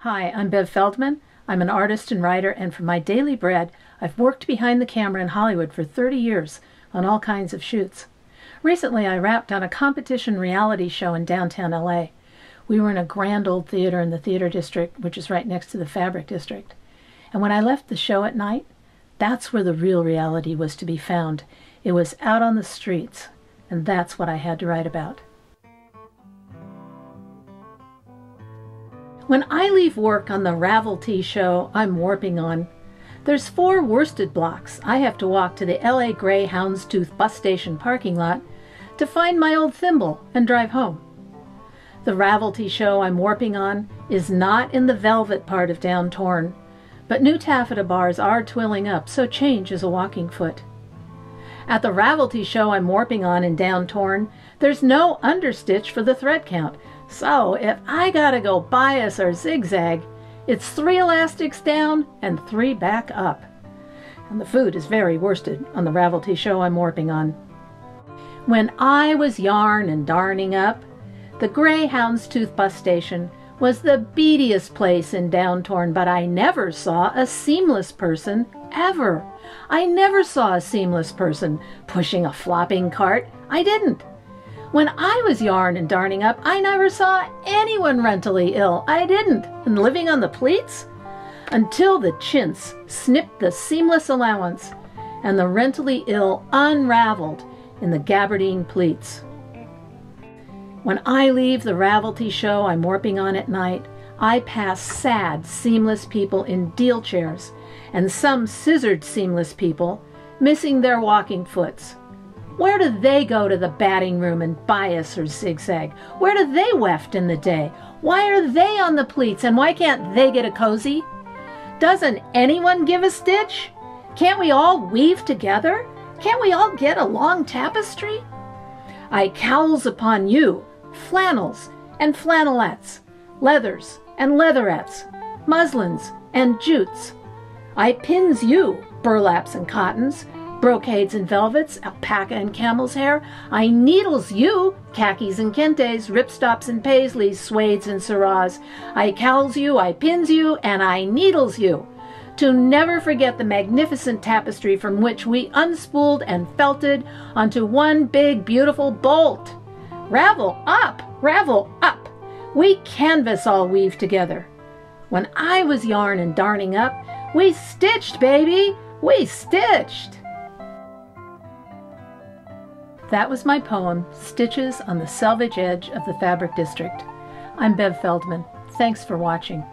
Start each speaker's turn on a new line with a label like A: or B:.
A: Hi, I'm Bev Feldman. I'm an artist and writer, and for my daily bread, I've worked behind the camera in Hollywood for 30 years on all kinds of shoots. Recently, I wrapped on a competition reality show in downtown LA. We were in a grand old theater in the Theater District, which is right next to the Fabric District. And when I left the show at night, that's where the real reality was to be found. It was out on the streets, and that's what I had to write about. When I leave work on the Ravelty show I'm warping on, there's 4 worsted blocks I have to walk to the LA Gray Houndstooth bus station parking lot to find my old thimble and drive home. The Ravelty show I'm warping on is not in the velvet part of Down Torn, but new taffeta bars are twilling up, so change is a walking foot. At the Ravelty show I'm warping on in Down Torn, there's no understitch for the thread count, so if I gotta go bias or zigzag, it's 3 elastics down and 3 back up. And the food is very worsted on the Ravelty show I'm warping on. When I was yarn and darning up, the Gray Houndstooth bus station was the beadiest place in Down Torn, but I never saw a seamless person ever. I never saw a seamless person pushing a flopping cart. I didn't. When I was yarn and darning up, I never saw anyone rentally ill. I didn't. And living on the pleats? Until the chintz snipped the seamless allowance and the rentally ill unraveled in the gabardine pleats. When I leave the Ravelty show I'm warping on at night, I pass sad, seamless people in deal chairs and some scissored seamless people missing their walking foots. Where do they go to the batting room and bias or zigzag? Where do they weft in the day? Why are they on the pleats and why can't they get a cozy? Doesn't anyone give a stitch? Can't we all weave together? Can't we all get a long tapestry? I cowls upon you, flannels and flannelettes, leathers and leatherettes, muslins and jutes. I pins you, burlaps and cottons, brocades and velvets, alpaca and camel's hair. I needles you, khakis and kentes, ripstops and paisleys, suedes and syrahs. I cowls you, I pins you, and I needles you, to never forget the magnificent tapestry from which we unspooled and felted onto one big beautiful bolt. Ravel up, ravel up. We canvas all weave together. When I was yarn and darning up, we stitched, baby, we stitched. That was my poem, Stitches on the Selvage Edge of the Fabric District. I'm Bev Feldman. Thanks for watching.